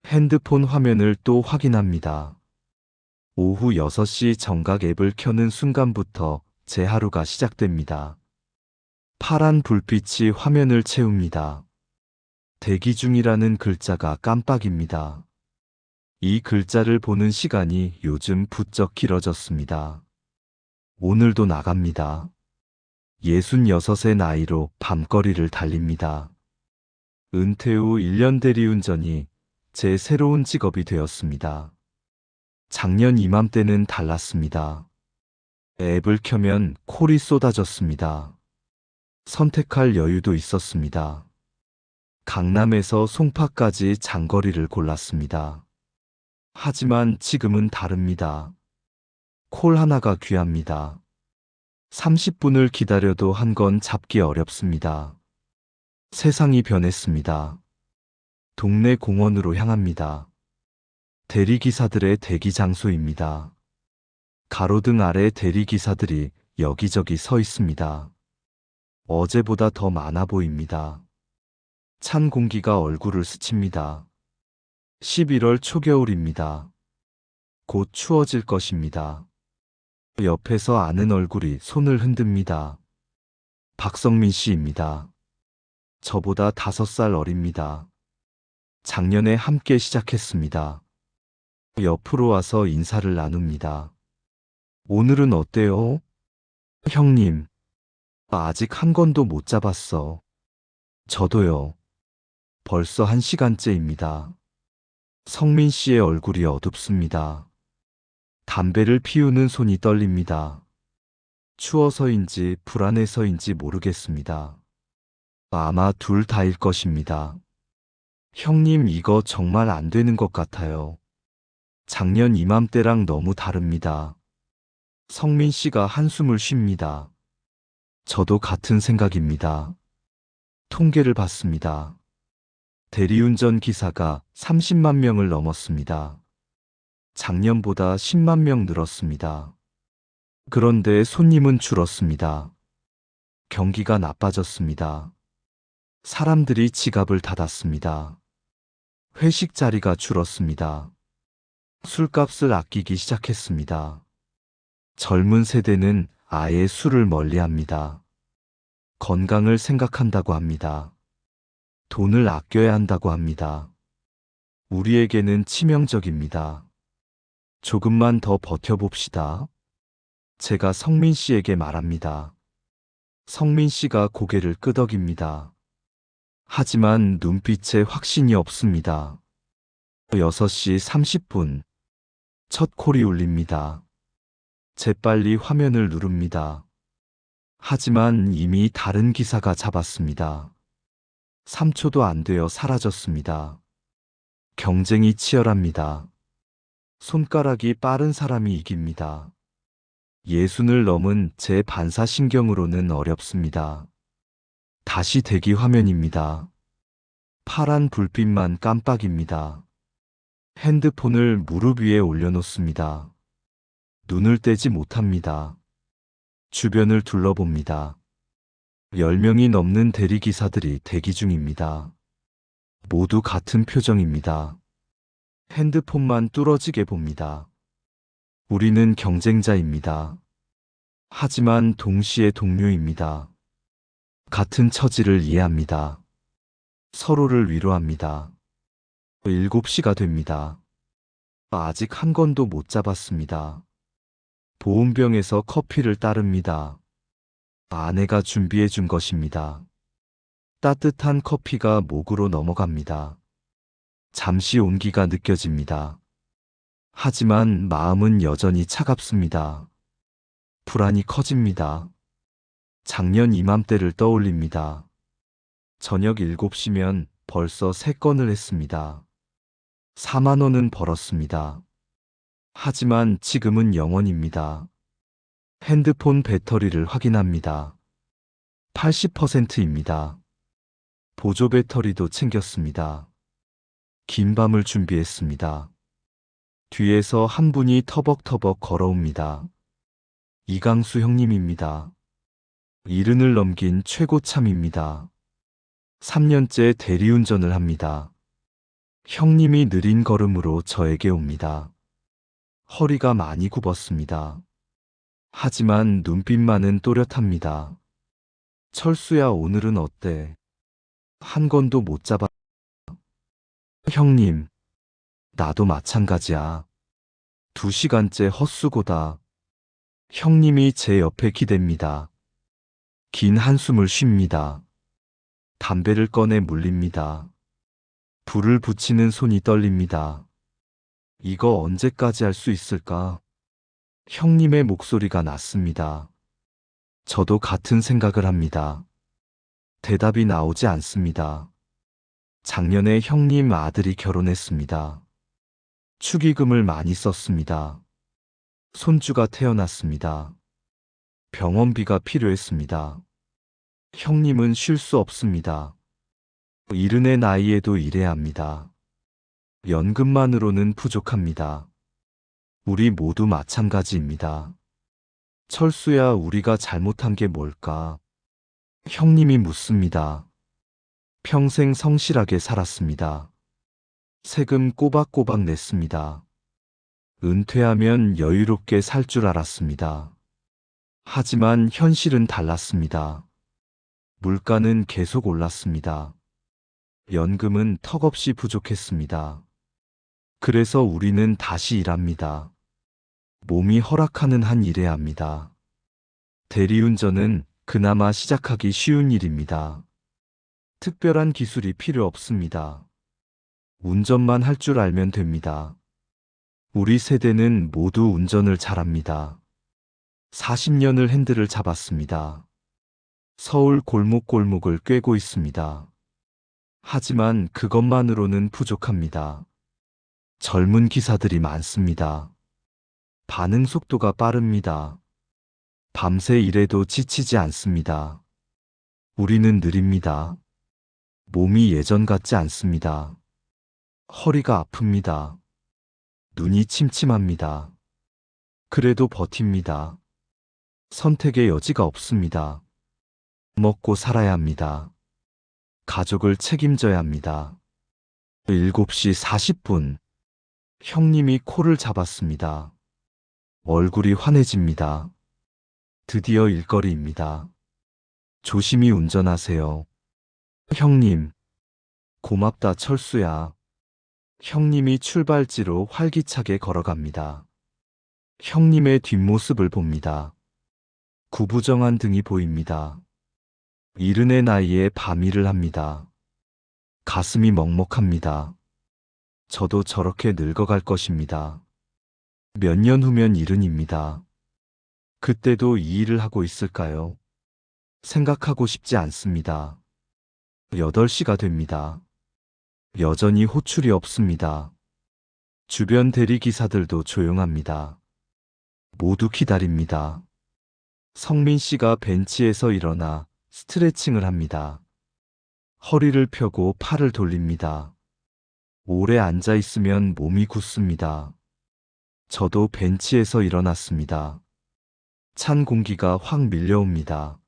핸드폰 화면을 또 확인합니다. 오후 6시 정각 앱을 켜는 순간부터 제 하루가 시작됩니다. 파란 불빛이 화면을 채웁니다. 대기 중이라는 글자가 깜빡입니다. 이 글자를 보는 시간이 요즘 부쩍 길어졌습니다. 오늘도 나갑니다. 66의 나이로 밤거리를 달립니다. 은퇴 후 1년 대리운전이 제 새로운 직업이 되었습니다. 작년 이맘때는 달랐습니다. 앱을 켜면 콜이 쏟아졌습니다. 선택할 여유도 있었습니다. 강남에서 송파까지 장거리를 골랐습니다. 하지만 지금은 다릅니다. 콜 하나가 귀합니다. 30분을 기다려도 한 건 잡기 어렵습니다. 세상이 변했습니다. 동네 공원으로 향합니다. 대리기사들의 대기 장소입니다. 가로등 아래 대리기사들이 여기저기 서 있습니다. 어제보다 더 많아 보입니다. 찬 공기가 얼굴을 스칩니다. 11월 초겨울입니다. 곧 추워질 것입니다. 옆에서 아는 얼굴이 손을 흔듭니다. 박성민 씨입니다. 저보다 5살 어립니다. 작년에 함께 시작했습니다. 옆으로 와서 인사를 나눕니다. 오늘은 어때요? 형님, 아직 한 건도 못 잡았어. 저도요. 벌써 1시간째입니다. 성민 씨의 얼굴이 어둡습니다. 담배를 피우는 손이 떨립니다. 추워서인지 불안해서인지 모르겠습니다. 아마 둘 다일 것입니다. 형님, 이거 정말 안 되는 것 같아요. 작년 이맘때랑 너무 다릅니다. 성민 씨가 한숨을 쉽니다. 저도 같은 생각입니다. 통계를 봤습니다. 대리운전 기사가 30만 명을 넘었습니다. 작년보다 10만 명 늘었습니다. 그런데 손님은 줄었습니다. 경기가 나빠졌습니다. 사람들이 지갑을 닫았습니다. 회식 자리가 줄었습니다. 술값을 아끼기 시작했습니다. 젊은 세대는 아예 술을 멀리합니다. 건강을 생각한다고 합니다. 돈을 아껴야 한다고 합니다. 우리에게는 치명적입니다. 조금만 더 버텨봅시다. 제가 성민 씨에게 말합니다. 성민 씨가 고개를 끄덕입니다. 하지만 눈빛에 확신이 없습니다. 6시 30분. 첫 콜이 울립니다. 재빨리 화면을 누릅니다. 하지만 이미 다른 기사가 잡았습니다. 3초도 안 되어 사라졌습니다. 경쟁이 치열합니다. 손가락이 빠른 사람이 이깁니다. 예순을 넘은 제 반사신경으로는 어렵습니다. 다시 대기 화면입니다. 파란 불빛만 깜빡입니다. 핸드폰을 무릎 위에 올려놓습니다. 눈을 떼지 못합니다. 주변을 둘러봅니다. 10명이 넘는 대리기사들이 대기 중입니다. 모두 같은 표정입니다. 핸드폰만 뚫어지게 봅니다. 우리는 경쟁자입니다. 하지만 동시에 동료입니다. 같은 처지를 이해합니다. 서로를 위로합니다. 7시가 됩니다. 아직 한 건도 못 잡았습니다. 보온병에서 커피를 따릅니다. 아내가 준비해 준 것입니다. 따뜻한 커피가 목으로 넘어갑니다. 잠시 온기가 느껴집니다. 하지만 마음은 여전히 차갑습니다. 불안이 커집니다. 작년 이맘때를 떠올립니다. 저녁 7시면 벌써 3건을 했습니다. 4만 원은 벌었습니다. 하지만 지금은 0원입니다. 핸드폰 배터리를 확인합니다. 80%입니다. 보조 배터리도 챙겼습니다. 긴 밤을 준비했습니다. 뒤에서 한 분이 터벅터벅 걸어옵니다. 이강수 형님입니다. 70을 넘긴 최고참입니다. 3년째 대리운전을 합니다. 형님이 느린 걸음으로 저에게 옵니다. 허리가 많이 굽었습니다. 하지만 눈빛만은 또렷합니다. 철수야, 오늘은 어때? 한 건도 못 잡아. 형님, 나도 마찬가지야. 2시간째 헛수고다. 형님이 제 옆에 기댑니다. 긴 한숨을 쉽니다. 담배를 꺼내 물립니다. 불을 붙이는 손이 떨립니다. 이거 언제까지 할 수 있을까? 형님의 목소리가 낮습니다. 저도 같은 생각을 합니다. 대답이 나오지 않습니다. 작년에 형님 아들이 결혼했습니다. 축의금을 많이 썼습니다. 손주가 태어났습니다. 병원비가 필요했습니다. 형님은 쉴 수 없습니다. 이른의 나이에도 일해야 합니다. 연금만으로는 부족합니다. 우리 모두 마찬가지입니다. 철수야, 우리가 잘못한 게 뭘까? 형님이 묻습니다. 평생 성실하게 살았습니다. 세금 꼬박꼬박 냈습니다. 은퇴하면 여유롭게 살 줄 알았습니다. 하지만 현실은 달랐습니다. 물가는 계속 올랐습니다. 연금은 턱없이 부족했습니다. 그래서 우리는 다시 일합니다. 몸이 허락하는 한 일해야 합니다. 대리운전은 그나마 시작하기 쉬운 일입니다. 특별한 기술이 필요 없습니다. 운전만 할 줄 알면 됩니다. 우리 세대는 모두 운전을 잘합니다. 40년을 핸들을 잡았습니다. 서울 골목골목을 꿰고 있습니다. 하지만 그것만으로는 부족합니다. 젊은 기사들이 많습니다. 반응 속도가 빠릅니다. 밤새 일해도 지치지 않습니다. 우리는 느립니다. 몸이 예전 같지 않습니다. 허리가 아픕니다. 눈이 침침합니다. 그래도 버팁니다. 선택의 여지가 없습니다. 먹고 살아야 합니다. 가족을 책임져야 합니다. 7시 40분. 형님이 코를 잡았습니다. 얼굴이 환해집니다. 드디어 일거리입니다. 조심히 운전하세요. 형님. 고맙다, 철수야. 형님이 출발지로 활기차게 걸어갑니다. 형님의 뒷모습을 봅니다. 구부정한 등이 보입니다. 이른의 나이에 밤일을 합니다. 가슴이 먹먹합니다. 저도 저렇게 늙어갈 것입니다. 몇 년 후면 이른입니다. 그때도 이 일을 하고 있을까요? 생각하고 싶지 않습니다. 8시가 됩니다. 여전히 호출이 없습니다. 주변 대리기사들도 조용합니다. 모두 기다립니다. 성민 씨가 벤치에서 일어나 스트레칭을 합니다. 허리를 펴고 팔을 돌립니다. 오래 앉아 있으면 몸이 굳습니다. 저도 벤치에서 일어났습니다. 찬 공기가 확 밀려옵니다.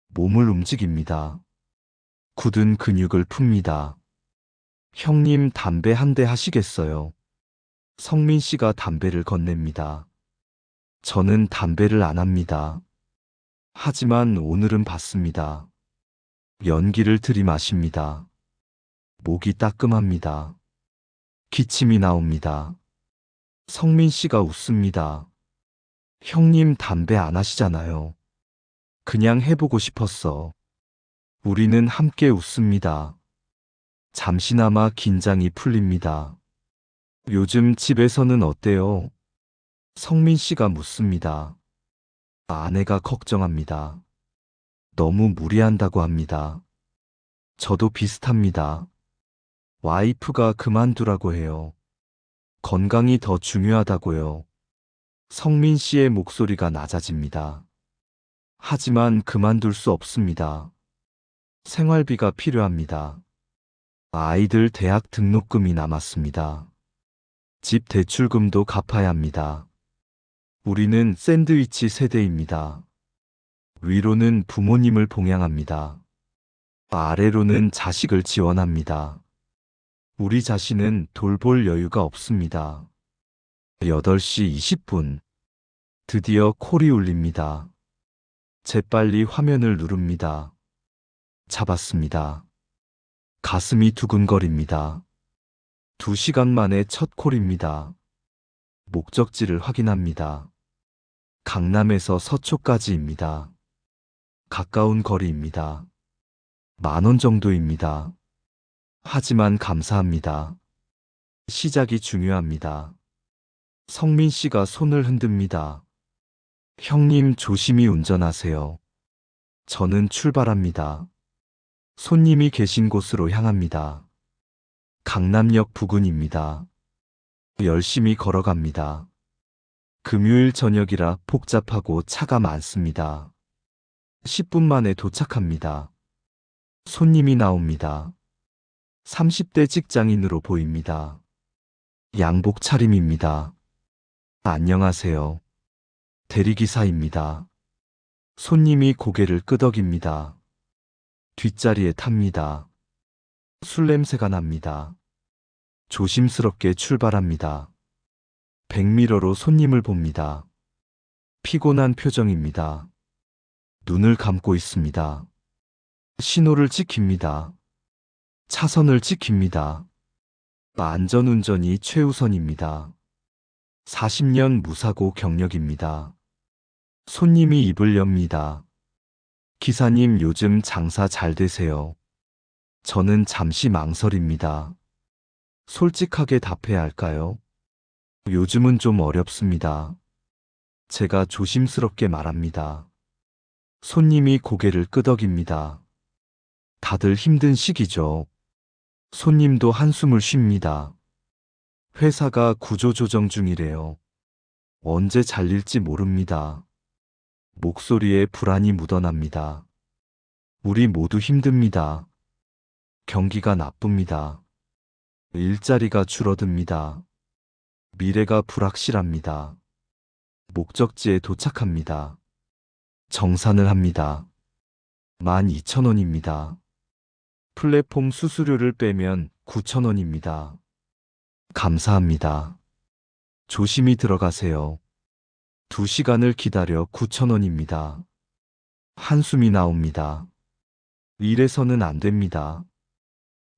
몸을 움직입니다. 굳은 근육을 풉니다. 형님, 담배 한 대 하시겠어요? 성민 씨가 담배를 건넵니다. 저는 담배를 안 합니다. 하지만 오늘은 받습니다. 연기를 들이마십니다. 목이 따끔합니다. 기침이 나옵니다. 성민 씨가 웃습니다. 형님, 담배 안 하시잖아요. 그냥 해보고 싶었어. 우리는 함께 웃습니다. 잠시나마 긴장이 풀립니다. 요즘 집에서는 어때요? 성민 씨가 묻습니다. 아내가 걱정합니다. 너무 무리한다고 합니다. 저도 비슷합니다. 와이프가 그만두라고 해요. 건강이 더 중요하다고요. 성민 씨의 목소리가 낮아집니다. 하지만 그만둘 수 없습니다. 생활비가 필요합니다. 아이들 대학 등록금이 남았습니다. 집 대출금도 갚아야 합니다. 우리는 샌드위치 세대입니다. 위로는 부모님을 봉양합니다. 아래로는 자식을 지원합니다. 우리 자신은 돌볼 여유가 없습니다. 8시 20분. 드디어 콜이 울립니다. 재빨리 화면을 누릅니다. 잡았습니다. 가슴이 두근거립니다. 2시간 만에 첫 콜입니다. 목적지를 확인합니다. 강남에서 서초까지입니다. 가까운 거리입니다. 10,000원 정도입니다. 하지만 감사합니다. 시작이 중요합니다. 성민 씨가 손을 흔듭니다. 형님 조심히 운전하세요. 저는 출발합니다. 손님이 계신 곳으로 향합니다. 강남역 부근입니다. 열심히 걸어갑니다. 금요일 저녁이라 복잡하고 차가 많습니다. 10분 만에 도착합니다. 손님이 나옵니다. 30대 직장인으로 보입니다. 양복 차림입니다. 안녕하세요. 대리기사입니다. 손님이 고개를 끄덕입니다. 뒷자리에 탑니다. 술 냄새가 납니다. 조심스럽게 출발합니다. 백미러로 손님을 봅니다. 피곤한 표정입니다. 눈을 감고 있습니다. 신호를 지킵니다. 차선을 지킵니다. 안전운전이 최우선입니다. 40년 무사고 경력입니다. 손님이 입을 엽니다. 기사님 요즘 장사 잘 되세요? 저는 잠시 망설입니다. 솔직하게 답해야 할까요? 요즘은 좀 어렵습니다. 제가 조심스럽게 말합니다. 손님이 고개를 끄덕입니다. 다들 힘든 시기죠. 손님도 한숨을 쉽니다. 회사가 구조조정 중이래요. 언제 잘릴지 모릅니다. 목소리에 불안이 묻어납니다. 우리 모두 힘듭니다. 경기가 나쁩니다. 일자리가 줄어듭니다. 미래가 불확실합니다. 목적지에 도착합니다. 정산을 합니다. 12,000원입니다. 플랫폼 수수료를 빼면 9,000원입니다. 감사합니다. 조심히 들어가세요. 2시간을 기다려 9,000원입니다. 한숨이 나옵니다. 이래서는 안 됩니다.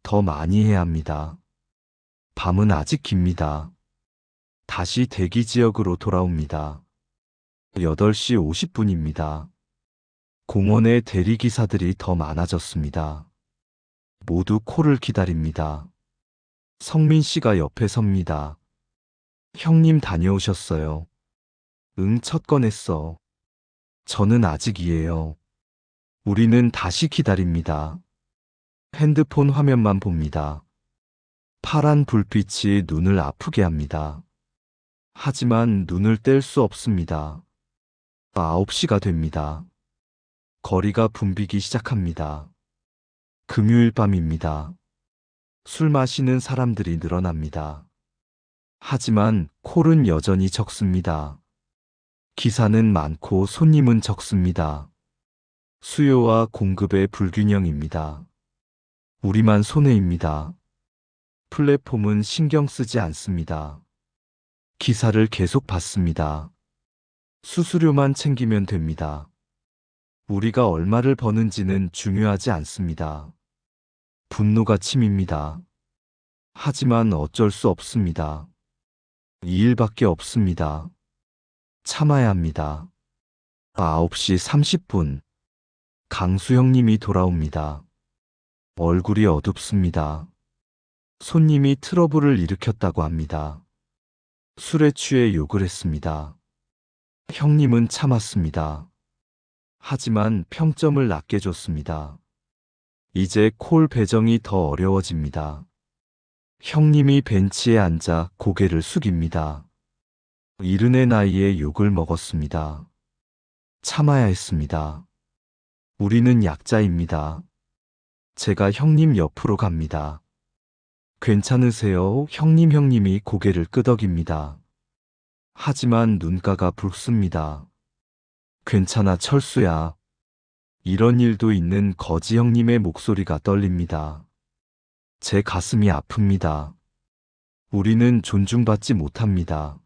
더 많이 해야 합니다. 밤은 아직 깁니다. 다시 대기 지역으로 돌아옵니다. 8시 50분입니다. 공원에 대리기사들이 더 많아졌습니다. 모두 콜을 기다립니다. 성민 씨가 옆에 섭니다. 형님 다녀오셨어요? 응, 첫 건 했어. 저는 아직이에요. 우리는 다시 기다립니다. 핸드폰 화면만 봅니다. 파란 불빛이 눈을 아프게 합니다. 하지만 눈을 뗄 수 없습니다. 9시가 됩니다. 거리가 붐비기 시작합니다. 금요일 밤입니다. 술 마시는 사람들이 늘어납니다. 하지만 콜은 여전히 적습니다. 기사는 많고 손님은 적습니다. 수요와 공급의 불균형입니다. 우리만 손해입니다. 플랫폼은 신경 쓰지 않습니다. 기사를 계속 받습니다. 수수료만 챙기면 됩니다. 우리가 얼마를 버는지는 중요하지 않습니다. 분노가 침입니다. 하지만 어쩔 수 없습니다. 이 일밖에 없습니다. 참아야 합니다. 9시 30분. 강수 형님이 돌아옵니다. 얼굴이 어둡습니다. 손님이 트러블을 일으켰다고 합니다. 술에 취해 욕을 했습니다. 형님은 참았습니다. 하지만 평점을 낮게 줬습니다. 이제 콜 배정이 더 어려워집니다. 형님이 벤치에 앉아 고개를 숙입니다. 이른의 나이에 욕을 먹었습니다. 참아야 했습니다. 우리는 약자입니다. 제가 형님 옆으로 갑니다. 괜찮으세요? 형님이 고개를 끄덕입니다. 하지만 눈가가 붉습니다. 괜찮아, 철수야. 이런 일도 있는 거지. 형님의 목소리가 떨립니다. 제 가슴이 아픕니다. 우리는 존중받지 못합니다.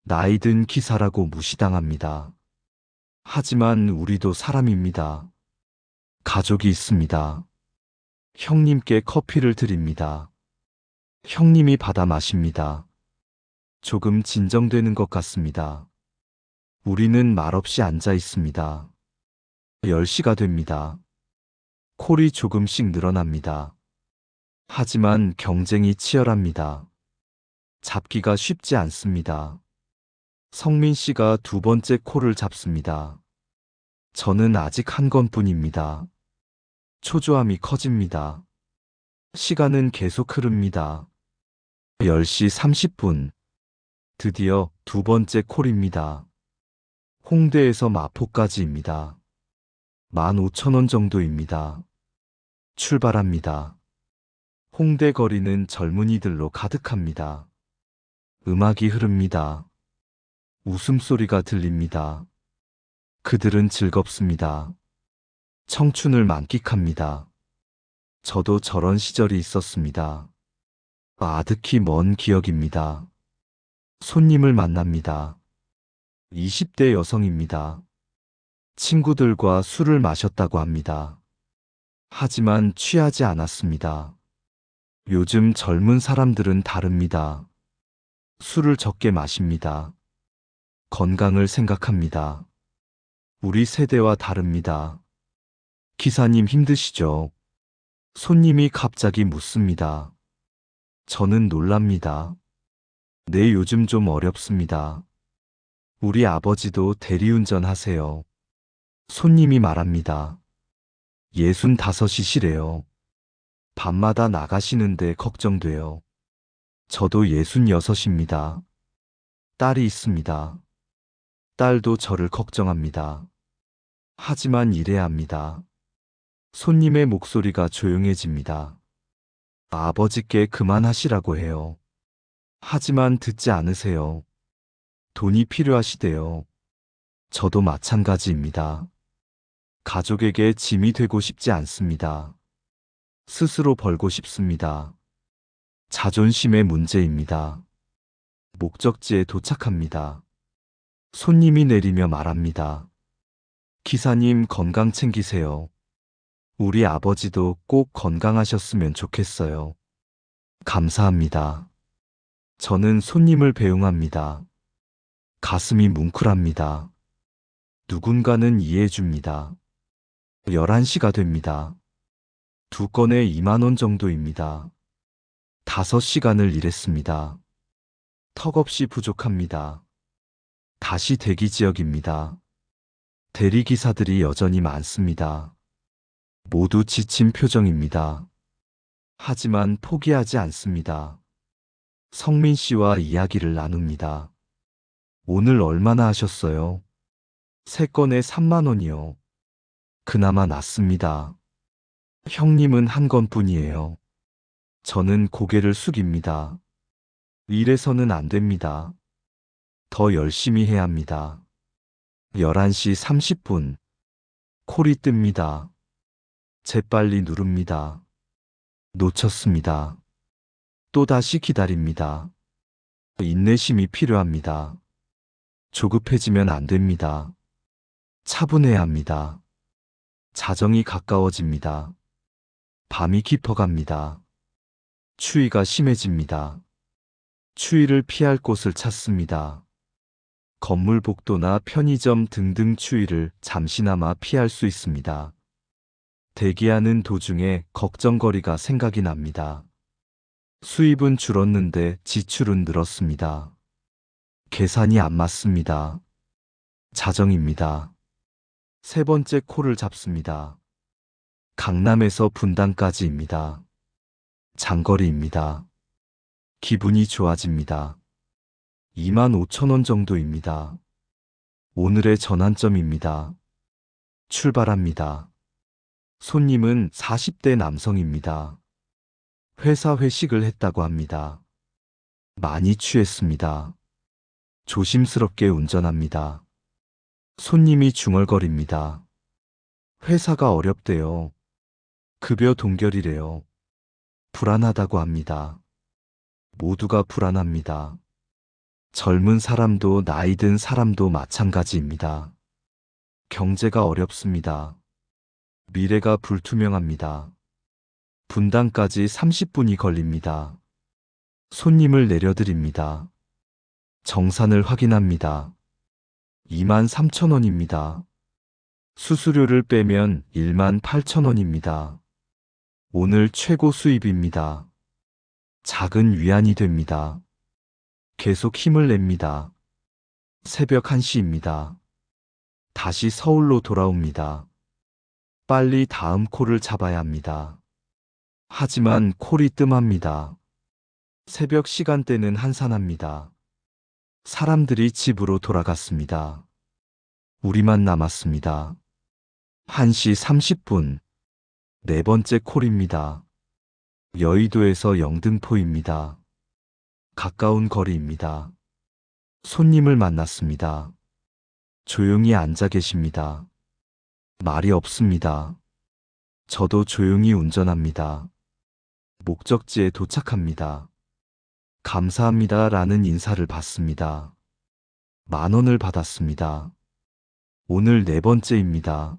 나이든 기사라고 무시당합니다. 하지만 우리도 사람입니다. 가족이 있습니다. 형님께 커피를 드립니다. 형님이 받아 마십니다. 조금 진정되는 것 같습니다. 우리는 말없이 앉아 있습니다. 10시가 됩니다. 콜이 조금씩 늘어납니다. 하지만 경쟁이 치열합니다. 잡기가 쉽지 않습니다. 성민 씨가 두 번째 콜을 잡습니다. 저는 아직 한 건뿐입니다. 초조함이 커집니다. 시간은 계속 흐릅니다. 10시 30분. 드디어 두 번째 콜입니다. 홍대에서 마포까지입니다. 15,000원 정도입니다. 출발합니다. 홍대 거리는 젊은이들로 가득합니다. 음악이 흐릅니다. 웃음소리가 들립니다. 그들은 즐겁습니다. 청춘을 만끽합니다. 저도 저런 시절이 있었습니다. 아득히 먼 기억입니다. 손님을 만납니다. 20대 여성입니다. 친구들과 술을 마셨다고 합니다. 하지만 취하지 않았습니다. 요즘 젊은 사람들은 다릅니다. 술을 적게 마십니다. 건강을 생각합니다. 우리 세대와 다릅니다. 기사님 힘드시죠? 손님이 갑자기 묻습니다. 저는 놀랍니다. 네, 요즘 좀 어렵습니다. 우리 아버지도 대리운전 하세요. 손님이 말합니다. 65이시래요. 밤마다 나가시는데 걱정돼요. 저도 66입니다. 딸이 있습니다. 딸도 저를 걱정합니다. 하지만 일해야 합니다. 손님의 목소리가 조용해집니다. 아버지께 그만하시라고 해요. 하지만 듣지 않으세요. 돈이 필요하시대요. 저도 마찬가지입니다. 가족에게 짐이 되고 싶지 않습니다. 스스로 벌고 싶습니다. 자존심의 문제입니다. 목적지에 도착합니다. 손님이 내리며 말합니다. 기사님 건강 챙기세요. 우리 아버지도 꼭 건강하셨으면 좋겠어요. 감사합니다. 저는 손님을 배웅합니다. 가슴이 뭉클합니다. 누군가는 이해해줍니다. 11시가 됩니다. 두 건에 2만 원 정도입니다. 5시간을 일했습니다. 턱없이 부족합니다. 다시 대기 지역입니다. 대리기사들이 여전히 많습니다. 모두 지친 표정입니다. 하지만 포기하지 않습니다. 성민 씨와 이야기를 나눕니다. 오늘 얼마나 하셨어요? 3건에 3만 원이요. 그나마 낫습니다. 형님은 한 건뿐이에요. 저는 고개를 숙입니다. 이래서는 안 됩니다. 더 열심히 해야 합니다. 11시 30분. 콜이 뜹니다. 재빨리 누릅니다. 놓쳤습니다. 또다시 기다립니다. 인내심이 필요합니다. 조급해지면 안 됩니다. 차분해야 합니다. 자정이 가까워집니다. 밤이 깊어갑니다. 추위가 심해집니다. 추위를 피할 곳을 찾습니다. 건물 복도나 편의점 등등 추위를 잠시나마 피할 수 있습니다. 대기하는 도중에 걱정거리가 생각이 납니다. 수입은 줄었는데 지출은 늘었습니다. 계산이 안 맞습니다. 자정입니다. 세 번째 콜을 잡습니다. 강남에서 분당까지입니다. 장거리입니다. 기분이 좋아집니다. 25,000원 정도입니다. 오늘의 전환점입니다. 출발합니다. 손님은 40대 남성입니다. 회사 회식을 했다고 합니다. 많이 취했습니다. 조심스럽게 운전합니다. 손님이 중얼거립니다. 회사가 어렵대요. 급여 동결이래요. 불안하다고 합니다. 모두가 불안합니다. 젊은 사람도 나이 든 사람도 마찬가지입니다. 경제가 어렵습니다. 미래가 불투명합니다. 분당까지 30분이 걸립니다. 손님을 내려드립니다. 정산을 확인합니다. 23,000원입니다. 수수료를 빼면 18,000원입니다. 오늘 최고 수입입니다. 작은 위안이 됩니다. 계속 힘을 냅니다. 새벽 1시입니다. 다시 서울로 돌아옵니다. 빨리 다음 콜을 잡아야 합니다. 하지만 콜이 뜸합니다. 새벽 시간대는 한산합니다. 사람들이 집으로 돌아갔습니다. 우리만 남았습니다. 1시 30분. 네 번째 콜입니다. 여의도에서 영등포입니다. 가까운 거리입니다. 손님을 만났습니다. 조용히 앉아 계십니다. 말이 없습니다. 저도 조용히 운전합니다. 목적지에 도착합니다. 감사합니다 라는 인사를 받습니다. 10,000원을 받았습니다. 오늘 네 번째입니다.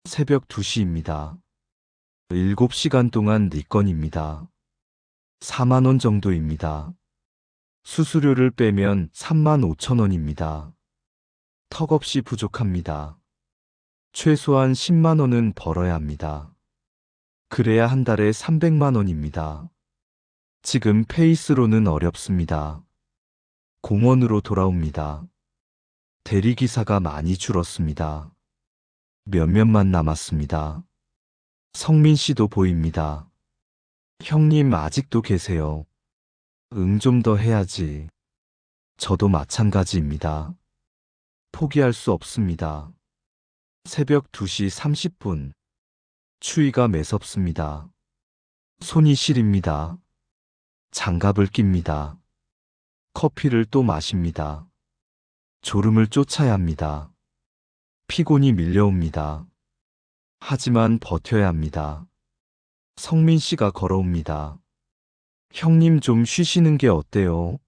새벽 2시입니다. 7시간 동안 네 건입니다. 40,000원 정도입니다. 수수료를 빼면 35,000원입니다. 턱없이 부족합니다. 최소한 10만원은 벌어야 합니다. 그래야 한 달에 300만원입니다. 지금 페이스로는 어렵습니다. 공원으로 돌아옵니다. 대리기사가 많이 줄었습니다. 몇몇만 남았습니다. 성민 씨도 보입니다. 형님 아직도 계세요. 응, 좀 더 해야지. 저도 마찬가지입니다. 포기할 수 없습니다. 새벽 2시 30분. 추위가 매섭습니다. 손이 시립니다. 장갑을 낍니다. 커피를 또 마십니다. 졸음을 쫓아야 합니다. 피곤이 밀려옵니다. 하지만 버텨야 합니다. 성민 씨가 걸어옵니다. 형님 좀 쉬시는 게 어때요?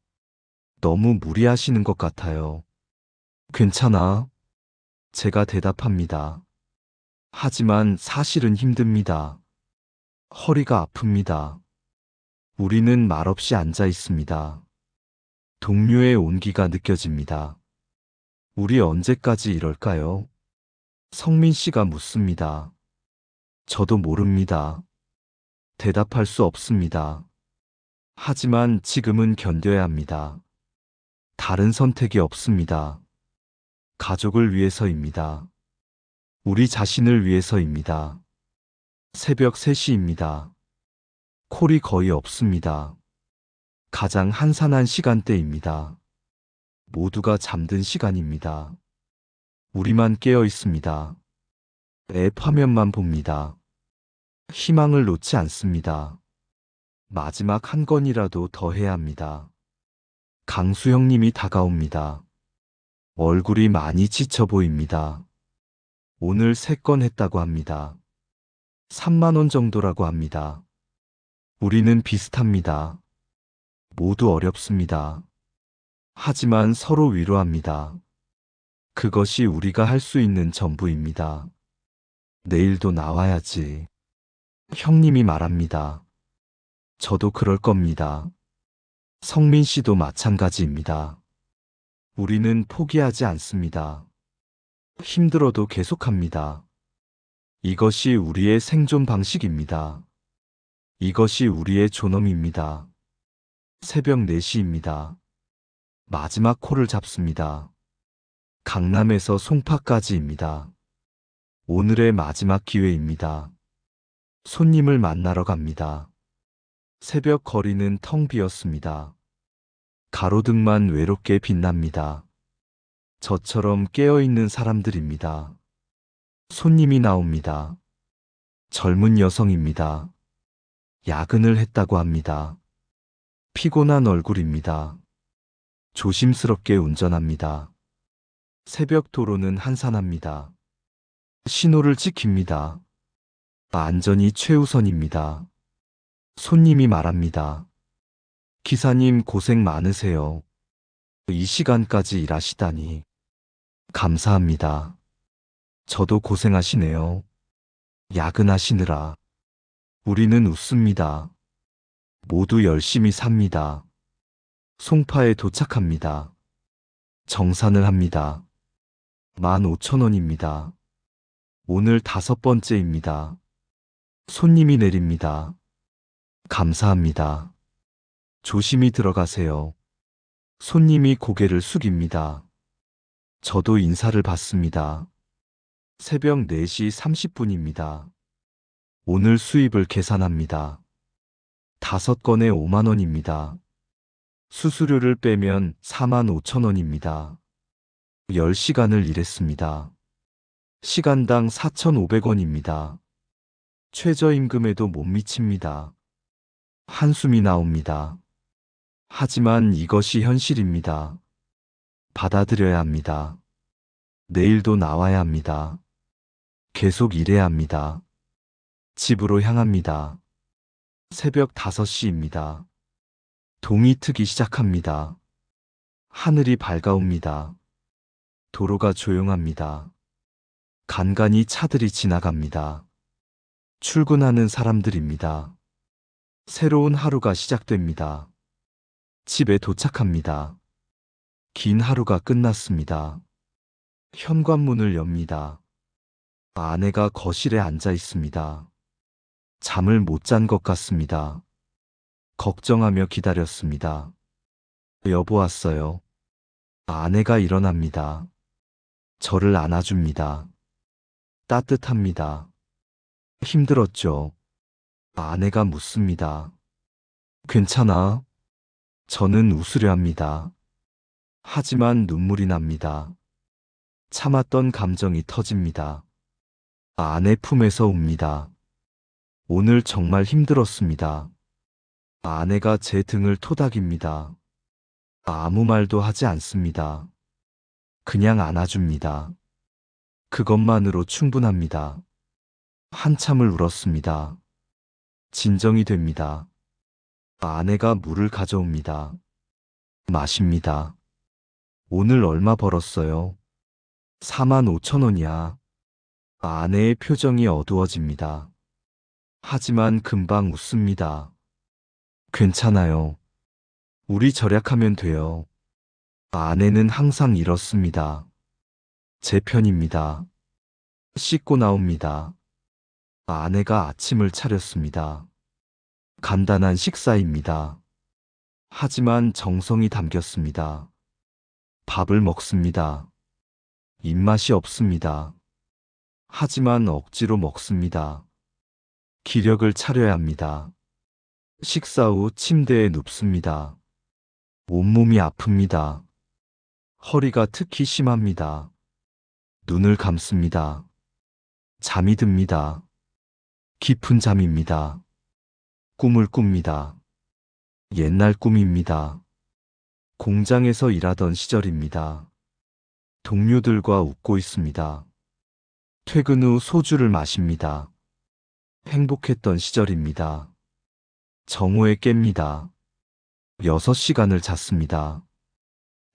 너무 무리하시는 것 같아요. 괜찮아. 제가 대답합니다. 하지만 사실은 힘듭니다. 허리가 아픕니다. 우리는 말없이 앉아 있습니다. 동료의 온기가 느껴집니다. 우리 언제까지 이럴까요? 성민 씨가 묻습니다. 저도 모릅니다. 대답할 수 없습니다. 하지만 지금은 견뎌야 합니다. 다른 선택이 없습니다. 가족을 위해서입니다. 우리 자신을 위해서입니다. 새벽 3시입니다. 콜이 거의 없습니다. 가장 한산한 시간대입니다. 모두가 잠든 시간입니다. 우리만 깨어 있습니다. 앱 화면만 봅니다. 희망을 놓지 않습니다. 마지막 한 건이라도 더 해야 합니다. 강수 형님이 다가옵니다. 얼굴이 많이 지쳐 보입니다. 오늘 3건 했다고 합니다. 3만원 정도라고 합니다. 우리는 비슷합니다. 모두 어렵습니다. 하지만 서로 위로합니다. 그것이 우리가 할 수 있는 전부입니다. 내일도 나와야지. 형님이 말합니다. 저도 그럴 겁니다. 성민 씨도 마찬가지입니다. 우리는 포기하지 않습니다. 힘들어도 계속합니다. 이것이 우리의 생존 방식입니다. 이것이 우리의 존엄입니다. 새벽 4시입니다. 마지막 콜을 잡습니다. 강남에서 송파까지입니다. 오늘의 마지막 기회입니다. 손님을 만나러 갑니다. 새벽 거리는 텅 비었습니다. 가로등만 외롭게 빛납니다. 저처럼 깨어있는 사람들입니다. 손님이 나옵니다. 젊은 여성입니다. 야근을 했다고 합니다. 피곤한 얼굴입니다. 조심스럽게 운전합니다. 새벽 도로는 한산합니다. 신호를 지킵니다. 안전이 최우선입니다. 손님이 말합니다. 기사님 고생 많으세요. 이 시간까지 일하시다니. 감사합니다. 저도 고생하시네요. 야근하시느라. 우리는 웃습니다. 모두 열심히 삽니다. 송파에 도착합니다. 정산을 합니다. 15,000원입니다. 오늘 5번째입니다. 손님이 내립니다. 감사합니다. 조심히 들어가세요. 손님이 고개를 숙입니다. 저도 인사를 받습니다. 새벽 4시 30분입니다. 오늘 수입을 계산합니다. 5건에 5만 원입니다. 수수료를 빼면 45,000원입니다. 10시간을 일했습니다. 시간당 4,500원입니다. 최저임금에도 못 미칩니다. 한숨이 나옵니다. 하지만 이것이 현실입니다. 받아들여야 합니다. 내일도 나와야 합니다. 계속 일해야 합니다. 집으로 향합니다. 새벽 5시입니다. 동이 트기 시작합니다. 하늘이 밝아옵니다. 도로가 조용합니다. 간간이 차들이 지나갑니다. 출근하는 사람들입니다. 새로운 하루가 시작됩니다. 집에 도착합니다. 긴 하루가 끝났습니다. 현관문을 엽니다. 아내가 거실에 앉아 있습니다. 잠을 못 잔 것 같습니다. 걱정하며 기다렸습니다. 여보 왔어요. 아내가 일어납니다. 저를 안아줍니다. 따뜻합니다. 힘들었죠? 아내가 묻습니다. 괜찮아? 저는 웃으려 합니다. 하지만 눈물이 납니다. 참았던 감정이 터집니다. 아내 품에서 웁니다. 오늘 정말 힘들었습니다. 아내가 제 등을 토닥입니다. 아무 말도 하지 않습니다. 그냥 안아줍니다. 그것만으로 충분합니다. 한참을 울었습니다. 진정이 됩니다. 아내가 물을 가져옵니다. 마십니다. 오늘 얼마 벌었어요? 45,000원이야. 아내의 표정이 어두워집니다. 하지만 금방 웃습니다. 괜찮아요. 우리 절약하면 돼요. 아내는 항상 이렇습니다. 제 편입니다. 씻고 나옵니다. 아내가 아침을 차렸습니다. 간단한 식사입니다. 하지만 정성이 담겼습니다. 밥을 먹습니다. 입맛이 없습니다. 하지만 억지로 먹습니다. 기력을 차려야 합니다. 식사 후 침대에 눕습니다. 온몸이 아픕니다. 허리가 특히 심합니다. 눈을 감습니다. 잠이 듭니다. 깊은 잠입니다. 꿈을 꿉니다. 옛날 꿈입니다. 공장에서 일하던 시절입니다. 동료들과 웃고 있습니다. 퇴근 후 소주를 마십니다. 행복했던 시절입니다. 정오에 깹니다. 6시간을 잤습니다.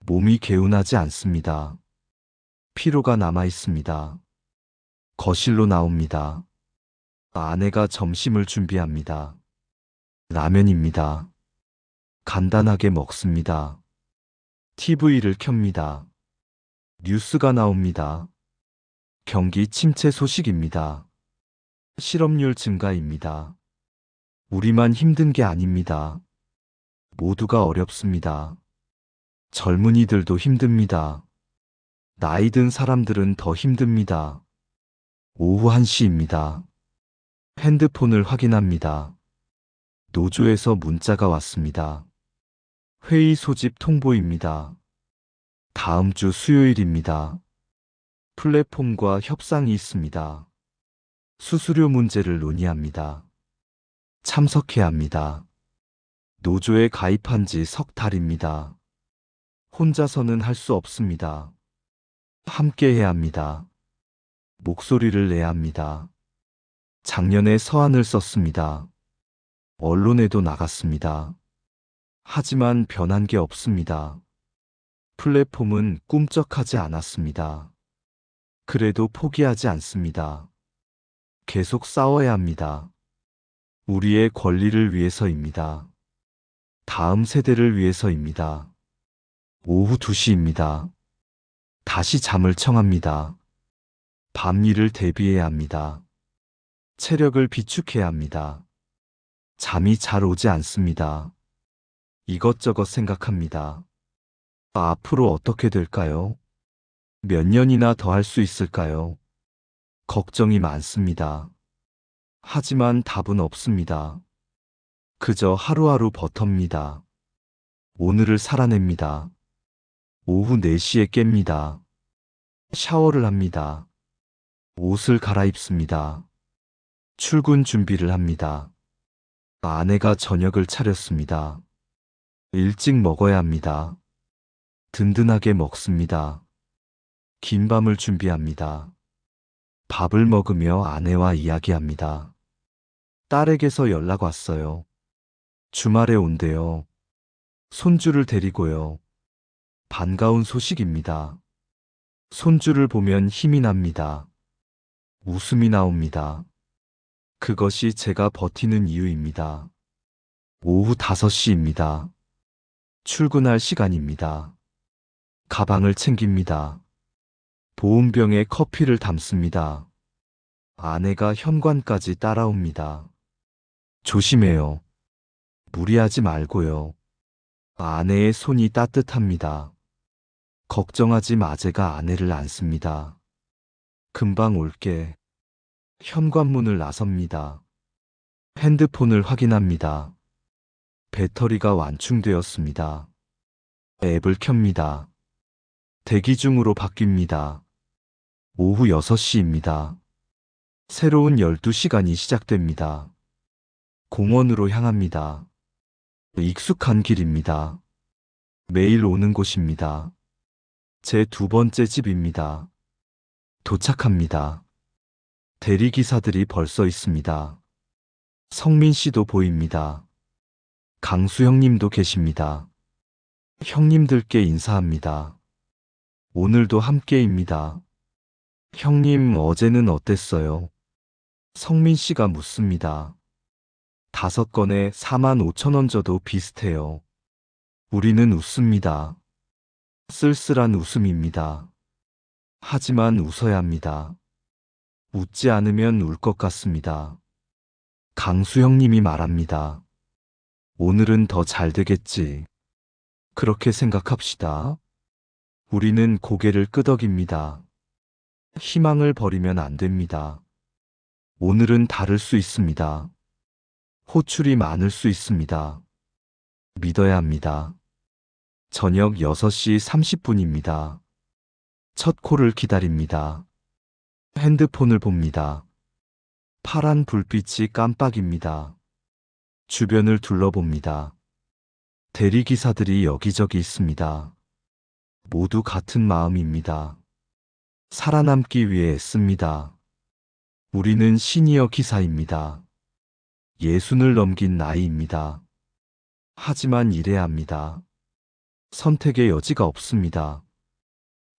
몸이 개운하지 않습니다. 피로가 남아 있습니다. 거실로 나옵니다. 아내가 점심을 준비합니다. 라면입니다. 간단하게 먹습니다. TV를 켭니다. 뉴스가 나옵니다. 경기 침체 소식입니다. 실업률 증가입니다. 우리만 힘든 게 아닙니다. 모두가 어렵습니다. 젊은이들도 힘듭니다. 나이 든 사람들은 더 힘듭니다. 오후 1시입니다. 핸드폰을 확인합니다. 노조에서 문자가 왔습니다. 회의 소집 통보입니다. 다음 주 수요일입니다. 플랫폼과 협상이 있습니다. 수수료 문제를 논의합니다. 참석해야 합니다. 노조에 가입한 지 석 달입니다. 혼자서는 할 수 없습니다. 함께 해야 합니다. 목소리를 내야 합니다. 작년에 서한을 썼습니다. 언론에도 나갔습니다. 하지만 변한 게 없습니다. 플랫폼은 꿈쩍하지 않았습니다. 그래도 포기하지 않습니다. 계속 싸워야 합니다. 우리의 권리를 위해서입니다. 다음 세대를 위해서입니다. 오후 2시입니다. 다시 잠을 청합니다. 밤일을 대비해야 합니다. 체력을 비축해야 합니다. 잠이 잘 오지 않습니다. 이것저것 생각합니다. 앞으로 어떻게 될까요? 몇 년이나 더 할 수 있을까요? 걱정이 많습니다. 하지만 답은 없습니다. 그저 하루하루 버텁니다. 오늘을 살아냅니다. 오후 4시에 깹니다. 샤워를 합니다. 옷을 갈아입습니다. 출근 준비를 합니다. 아내가 저녁을 차렸습니다. 일찍 먹어야 합니다. 든든하게 먹습니다. 긴 밤을 준비합니다. 밥을 먹으며 아내와 이야기합니다. 딸에게서 연락 왔어요. 주말에 온대요. 손주를 데리고요. 반가운 소식입니다. 손주를 보면 힘이 납니다. 웃음이 나옵니다. 그것이 제가 버티는 이유입니다. 오후 5시입니다. 출근할 시간입니다. 가방을 챙깁니다. 보온병에 커피를 담습니다. 아내가 현관까지 따라옵니다. 조심해요. 무리하지 말고요. 아내의 손이 따뜻합니다. 걱정하지 마제가 아내를 안습니다. 금방 올게. 현관문을 나섭니다. 핸드폰을 확인합니다. 배터리가 완충되었습니다. 앱을 켭니다. 대기 중으로 바뀝니다. 오후 6시입니다. 새로운 12시간이 시작됩니다. 공원으로 향합니다. 익숙한 길입니다. 매일 오는 곳입니다. 제 2번째 집입니다. 도착합니다. 대리기사들이 벌써 있습니다. 성민 씨도 보입니다. 강수 형님도 계십니다. 형님들께 인사합니다. 오늘도 함께입니다. 형님, 어제는 어땠어요? 성민 씨가 묻습니다. 5건에 45,000원 줘도 비슷해요. 우리는 웃습니다. 쓸쓸한 웃음입니다. 하지만 웃어야 합니다. 웃지 않으면 울 것 같습니다. 강수 형님이 말합니다. 오늘은 더 잘 되겠지. 그렇게 생각합시다. 우리는 고개를 끄덕입니다. 희망을 버리면 안 됩니다. 오늘은 다를 수 있습니다. 호출이 많을 수 있습니다. 믿어야 합니다. 저녁 6시 30분입니다. 첫 콜을 기다립니다. 핸드폰을 봅니다. 파란 불빛이 깜빡입니다. 주변을 둘러봅니다. 대리기사들이 여기저기 있습니다. 모두 같은 마음입니다. 살아남기 위해 애씁니다. 우리는 시니어 기사입니다. 60을 넘긴 나이입니다. 하지만 일해야 합니다. 선택의 여지가 없습니다.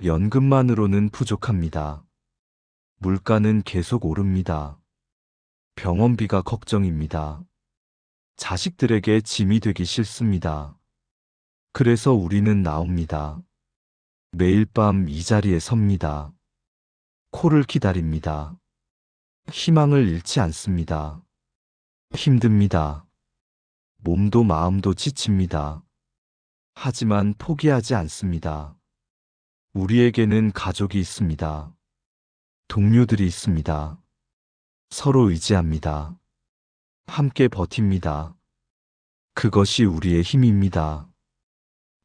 연금만으로는 부족합니다. 물가는 계속 오릅니다. 병원비가 걱정입니다. 자식들에게 짐이 되기 싫습니다. 그래서 우리는 나옵니다. 매일 밤 이 자리에 섭니다. 콜을 기다립니다. 희망을 잃지 않습니다. 힘듭니다. 몸도 마음도 지칩니다. 하지만 포기하지 않습니다. 우리에게는 가족이 있습니다. 동료들이 있습니다. 서로 의지합니다. 함께 버팁니다. 그것이 우리의 힘입니다.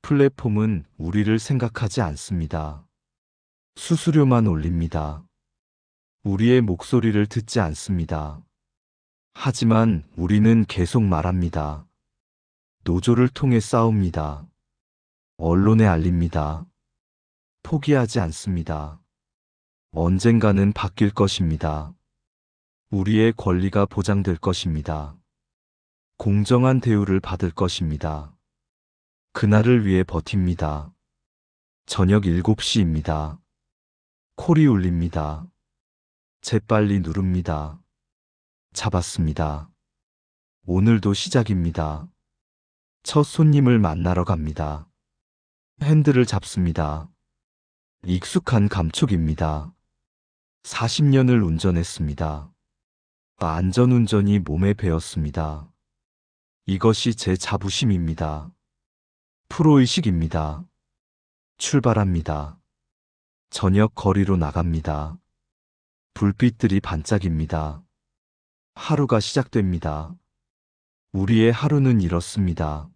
플랫폼은 우리를 생각하지 않습니다. 수수료만 올립니다. 우리의 목소리를 듣지 않습니다. 하지만 우리는 계속 말합니다. 노조를 통해 싸웁니다. 언론에 알립니다. 포기하지 않습니다. 언젠가는 바뀔 것입니다. 우리의 권리가 보장될 것입니다. 공정한 대우를 받을 것입니다. 그날을 위해 버팁니다. 저녁 7시입니다. 콜이 울립니다. 재빨리 누릅니다. 잡았습니다. 오늘도 시작입니다. 첫 손님을 만나러 갑니다. 핸들을 잡습니다. 익숙한 감촉입니다. 40년을 운전했습니다. 안전운전이 몸에 배었습니다. 이것이 제 자부심입니다. 프로의식입니다. 출발합니다. 저녁 거리로 나갑니다. 불빛들이 반짝입니다. 하루가 시작됩니다. 우리의 하루는 이렇습니다.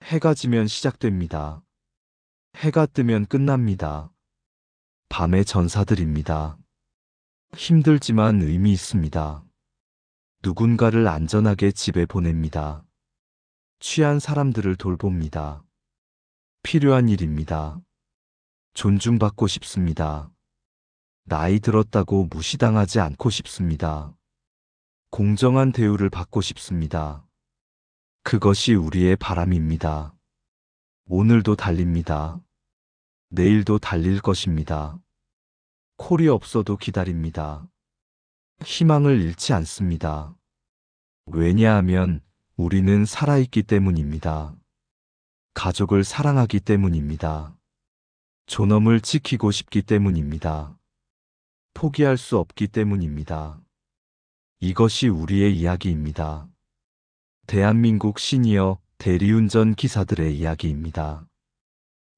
해가 지면 시작됩니다. 해가 뜨면 끝납니다. 밤의 전사들입니다. 힘들지만 의미 있습니다. 누군가를 안전하게 집에 보냅니다. 취한 사람들을 돌봅니다. 필요한 일입니다. 존중받고 싶습니다. 나이 들었다고 무시당하지 않고 싶습니다. 공정한 대우를 받고 싶습니다. 그것이 우리의 바람입니다. 오늘도 달립니다. 내일도 달릴 것입니다. 콜이 없어도 기다립니다. 희망을 잃지 않습니다. 왜냐하면 우리는 살아있기 때문입니다. 가족을 사랑하기 때문입니다. 존엄을 지키고 싶기 때문입니다. 포기할 수 없기 때문입니다. 이것이 우리의 이야기입니다. 대한민국 시니어 대리운전 기사들의 이야기입니다.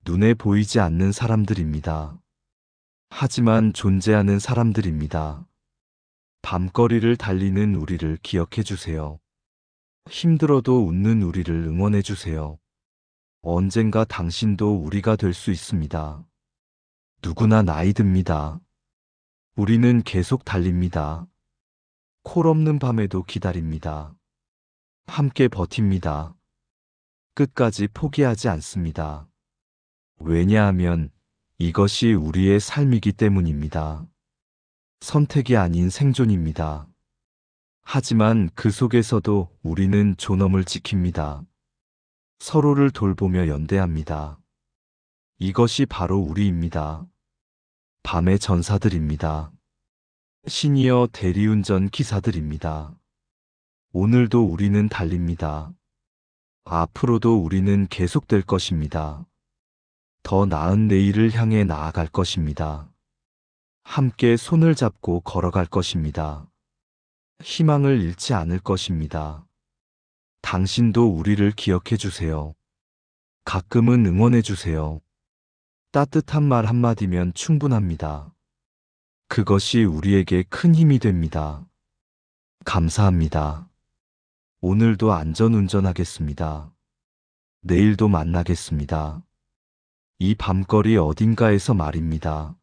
눈에 보이지 않는 사람들입니다. 하지만 존재하는 사람들입니다. 밤거리를 달리는 우리를 기억해 주세요. 힘들어도 웃는 우리를 응원해 주세요. 언젠가 당신도 우리가 될 수 있습니다. 누구나 나이 듭니다. 우리는 계속 달립니다. 콜 없는 밤에도 기다립니다. 함께 버팁니다. 끝까지 포기하지 않습니다. 왜냐하면 이것이 우리의 삶이기 때문입니다. 선택이 아닌 생존입니다. 하지만 그 속에서도 우리는 존엄을 지킵니다. 서로를 돌보며 연대합니다. 이것이 바로 우리입니다. 밤의 전사들입니다. 시니어 대리운전 기사들입니다. 오늘도 우리는 달립니다. 앞으로도 우리는 계속될 것입니다. 더 나은 내일을 향해 나아갈 것입니다. 함께 손을 잡고 걸어갈 것입니다. 희망을 잃지 않을 것입니다. 당신도 우리를 기억해 주세요. 가끔은 응원해 주세요. 따뜻한 말 한마디면 충분합니다. 그것이 우리에게 큰 힘이 됩니다. 감사합니다. 오늘도 안전운전하겠습니다. 내일도 만나겠습니다. 이 밤거리 어딘가에서 말입니다.